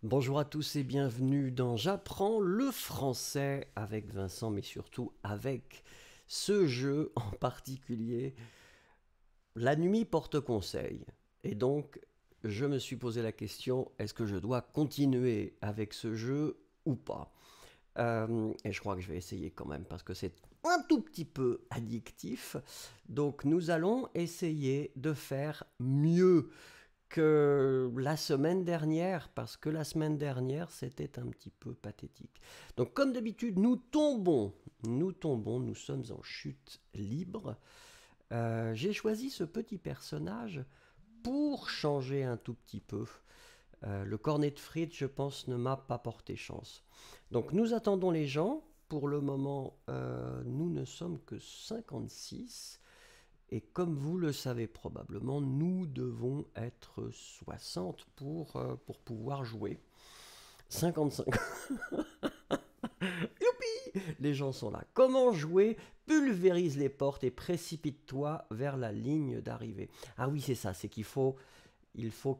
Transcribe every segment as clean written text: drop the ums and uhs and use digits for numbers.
Bonjour à tous et bienvenue dans J'apprends le français avec Vincent, mais surtout avec ce jeu en particulier. La nuit porte conseil. Et donc, je me suis posé la question, est-ce que je dois continuer avec ce jeu ou pas? Et je crois que je vais essayer quand même parce que c'est un tout petit peu addictif. Donc, nous allons essayer de faire mieux que la semaine dernière, parce que la semaine dernière, c'était un petit peu pathétique. Donc, comme d'habitude, nous sommes en chute libre. J'ai choisi ce petit personnage pour changer un tout petit peu. Le cornet de frites, je pense, ne m'a pas porté chance. Donc, nous attendons les gens. Pour le moment, nous ne sommes que 56. Et comme vous le savez probablement, nous devons être 60 pour pouvoir jouer. 55. Youpi! Les gens sont là. Comment jouer? Pulvérise les portes et précipite-toi vers la ligne d'arrivée. Ah oui, c'est ça, c'est qu'il faut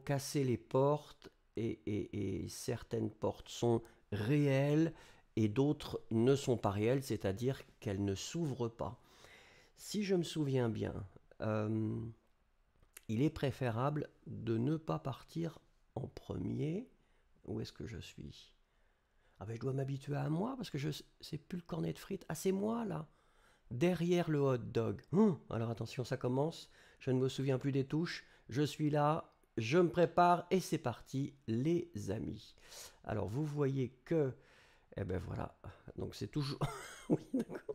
casser les portes et certaines portes sont réelles et d'autres ne sont pas réelles, c'est-à-dire qu'elles ne s'ouvrent pas. Si je me souviens bien, euh, il est préférable de ne pas partir en premier. Où est-ce que je suis? Ah ben je dois m'habituer à moi parce que c'est plus le cornet de frites. Ah c'est moi là, derrière le hot dog. Alors attention, ça commence. Je ne me souviens plus des touches. Je suis là, je me prépare et c'est parti les amis. Alors vous voyez que, eh ben voilà, donc c'est toujours... oui d'accord.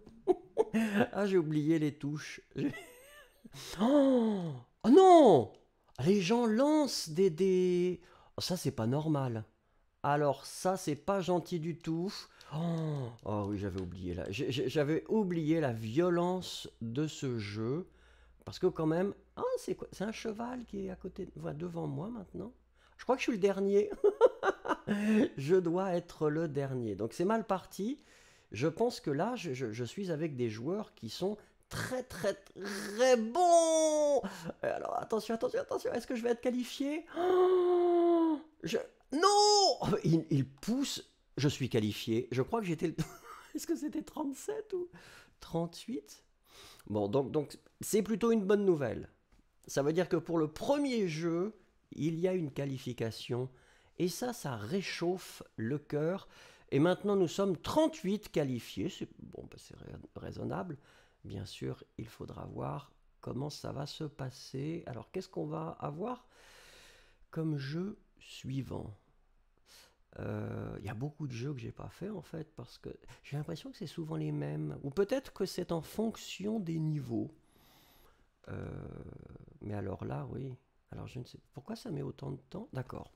Ah j'ai oublié les touches. Oh, oh non! Les gens lancent des... Oh, ça, c'est pas normal. Alors, ça, c'est pas gentil du tout. Oh, oh oui, j'avais oublié la violence de ce jeu. Parce que quand même... Ah, c'est quoi? C'est un cheval qui est à côté, enfin, devant moi maintenant. Je crois que je suis le dernier. Je dois être le dernier. Donc c'est mal parti. Je pense que là, je suis avec des joueurs qui sont très très très bons. Alors attention, attention, attention. Est-ce que je vais être qualifié? Oh, Non, il pousse. Je suis qualifié. Je crois que j'étais... Est-ce que c'était 37 ou 38? Bon, donc c'est plutôt une bonne nouvelle. Ça veut dire que pour le premier jeu, il y a une qualification. Et ça réchauffe le cœur. Et maintenant, nous sommes 38 qualifiés. C'est bon, bah, c'est raisonnable. Bien sûr, il faudra voir comment ça va se passer. Alors, qu'est-ce qu'on va avoir comme jeu suivant? Il y a beaucoup de jeux que j'ai pas fait en fait parce que j'ai l'impression que c'est souvent les mêmes. Ou peut-être que c'est en fonction des niveaux. Euh, mais alors là, oui. Alors je ne sais pourquoi ça met autant de temps. D'accord.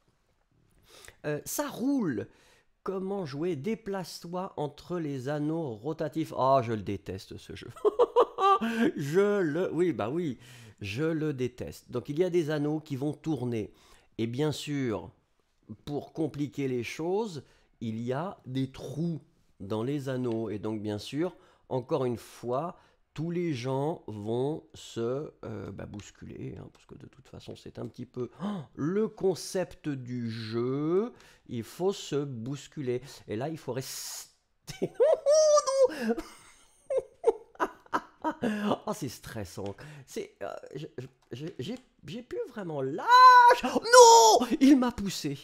Ça roule. Comment jouer? Déplace-toi entre les anneaux rotatifs. Ah, je le déteste ce jeu. Oui, bah oui, je le déteste. Donc il y a des anneaux qui vont tourner. Et bien sûr, pour compliquer les choses, il y a des trous dans les anneaux. Et donc, bien sûr, encore une fois, tous les gens vont se bousculer, hein, parce que de toute façon, c'est un petit peu le concept du jeu. Il faut se bousculer. Et là, il faut rester... Oh non! Oh, c'est stressant. C'est, j'ai plus vraiment l'âge. Non, il m'a poussé.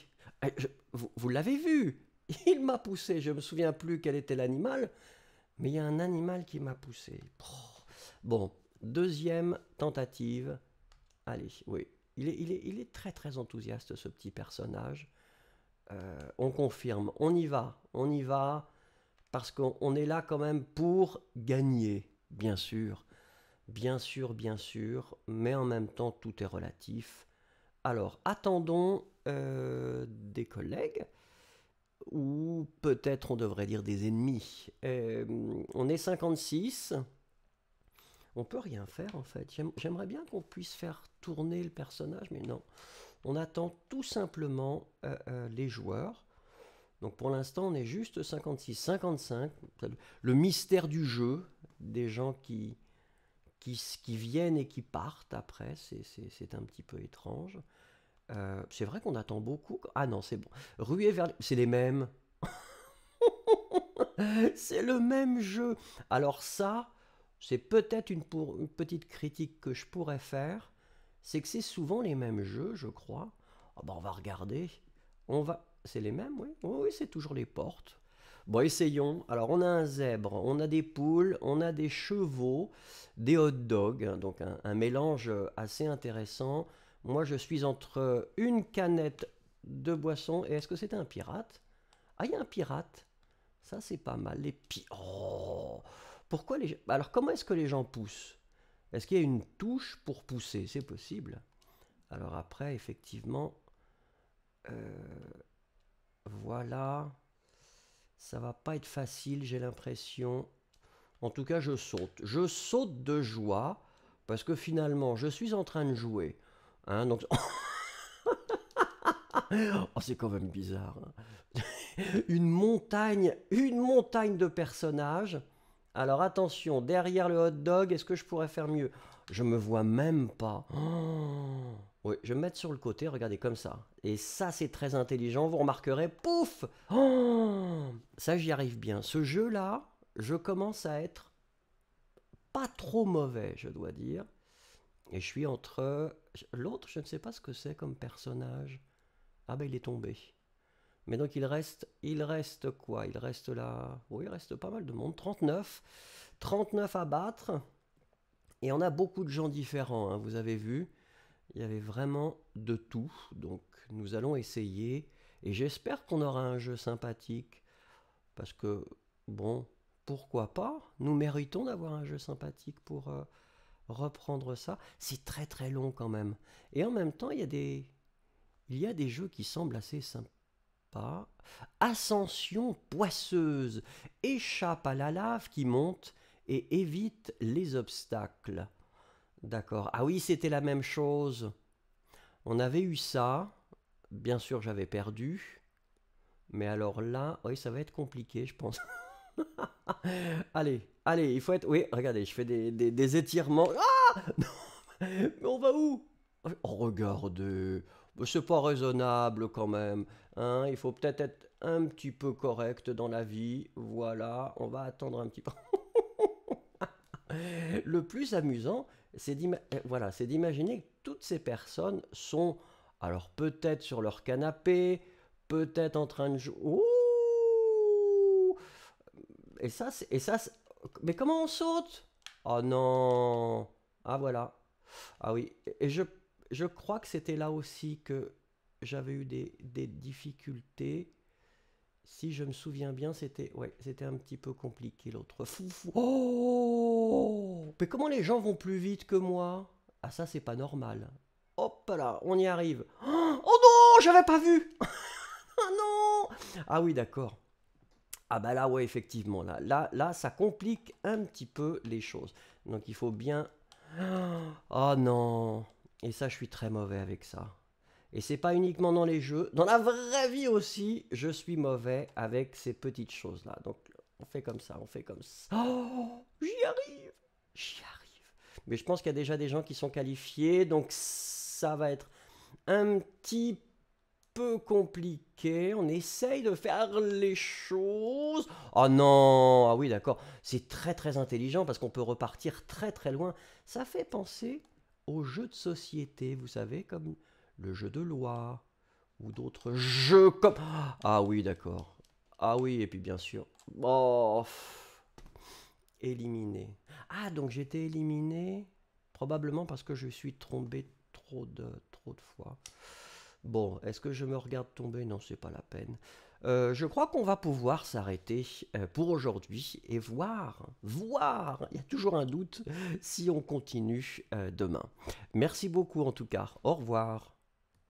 Vous l'avez vu. Il m'a poussé. Je me souviens plus quel était l'animal, mais il y a un animal qui m'a poussé. Oh. Bon, deuxième tentative. Allez, oui. Il est très très enthousiaste ce petit personnage. On confirme. On y va, parce qu'on est là quand même pour gagner, bien sûr. Bien sûr, bien sûr, mais en même temps, tout est relatif. Alors, attendons des collègues, ou peut-être on devrait dire des ennemis. On est 56. On peut rien faire en fait. J'aimerais bien qu'on puisse faire tourner le personnage, mais non. On attend tout simplement les joueurs. Donc pour l'instant, on est juste 56, 55. Le mystère du jeu, des gens qui viennent et qui partent après, c'est un petit peu étrange. C'est vrai qu'on attend beaucoup. Ah non, c'est bon. Ruée vers... C'est les mêmes. C'est le même jeu. Alors ça, c'est peut-être une petite critique que je pourrais faire. C'est que c'est souvent les mêmes jeux, je crois. Ah bah on va regarder. On va... C'est les mêmes, oui. Oui, oui, c'est toujours les portes. Bon, essayons. Alors, on a un zèbre, on a des poules, on a des chevaux, des hot dogs, hein, donc un mélange assez intéressant. Moi, je suis entre une canette de boisson et est-ce que c'était un pirate? Ah, il y a un pirate. Ça, c'est pas mal. Oh! Pourquoi les... Alors, comment est-ce que les gens poussent? Est-ce qu'il y a une touche pour pousser? C'est possible. Alors après, effectivement, voilà. Ça va pas être facile, j'ai l'impression. En tout cas, je saute. Je saute de joie parce que finalement, je suis en train de jouer. Hein, donc... oh, c'est quand même bizarre. Hein. Une montagne de personnages. Alors attention, derrière le hot dog, est-ce que je pourrais faire mieux? Je me vois même pas. Oh. Oui, je vais me mettre sur le côté, regardez comme ça. Et ça, c'est très intelligent, vous remarquerez, pouf! Oh, ça, j'y arrive bien. Ce jeu-là, je commence à être pas trop mauvais, je dois dire. Et je suis entre... L'autre, je ne sais pas ce que c'est comme personnage. Ah ben, il est tombé. Mais donc, il reste quoi? Il reste là... Oui, il reste pas mal de monde. 39. 39 à battre. Et on a beaucoup de gens différents, hein, vous avez vu. Il y avait vraiment de tout. Donc, nous allons essayer. Et j'espère qu'on aura un jeu sympathique. Parce que, bon, pourquoi pas? Nous méritons d'avoir un jeu sympathique pour reprendre ça. C'est très très long quand même. Et en même temps, il y a des jeux qui semblent assez sympas. Ascension poisseuse. Échappe à la lave qui monte et évite les obstacles. D'accord. Ah oui, c'était la même chose. On avait eu ça. Bien sûr, j'avais perdu. Mais alors là, oui, ça va être compliqué, je pense. Allez, allez, il faut être... Oui, regardez, je fais des étirements. Ah! Mais on va où? Oh, regardez. C'est pas raisonnable quand même. Hein, il faut peut-être être un petit peu correct dans la vie. Voilà, on va attendre un petit peu. Le plus amusant, voilà, c'est d'imaginer que toutes ces personnes sont, alors peut-être sur leur canapé, peut-être en train de jouer. Ouh! Mais comment on saute? Oh non! Ah voilà. Ah oui. Et je crois que c'était là aussi que j'avais eu des difficultés. Si je me souviens bien, c'était ouais, c'était un petit peu compliqué l'autre fois. Oh! Mais comment les gens vont plus vite que moi? Ah ça c'est pas normal. Hop là, on y arrive. Oh non, j'avais pas vu. Ah non! Ah oui, d'accord. Ah bah là ouais, effectivement, là ça complique un petit peu les choses. Donc il faut bien. Oh non. Et ça je suis très mauvais avec ça. Et c'est pas uniquement dans les jeux, dans la vraie vie aussi, je suis mauvais avec ces petites choses-là. Donc on fait comme ça, on fait comme ça. Oh, j'y arrive, j'y arrive. Mais je pense qu'il y a déjà des gens qui sont qualifiés, donc ça va être un petit peu compliqué. On essaye de faire les choses. Oh non, ah oui d'accord, c'est très très intelligent parce qu'on peut repartir très très loin. Ça fait penser aux jeux de société, vous savez, comme le jeu de loi, ou d'autres jeux comme... Ah oui, d'accord. Ah oui, et puis bien sûr... Oh, éliminé. Ah, donc j'étais éliminé, probablement parce que je suis tombé trop de fois. Bon, est-ce que je me regarde tomber? Non, c'est pas la peine. Je crois qu'on va pouvoir s'arrêter pour aujourd'hui et voir, il y a toujours un doute si on continue demain. Merci beaucoup en tout cas. Au revoir.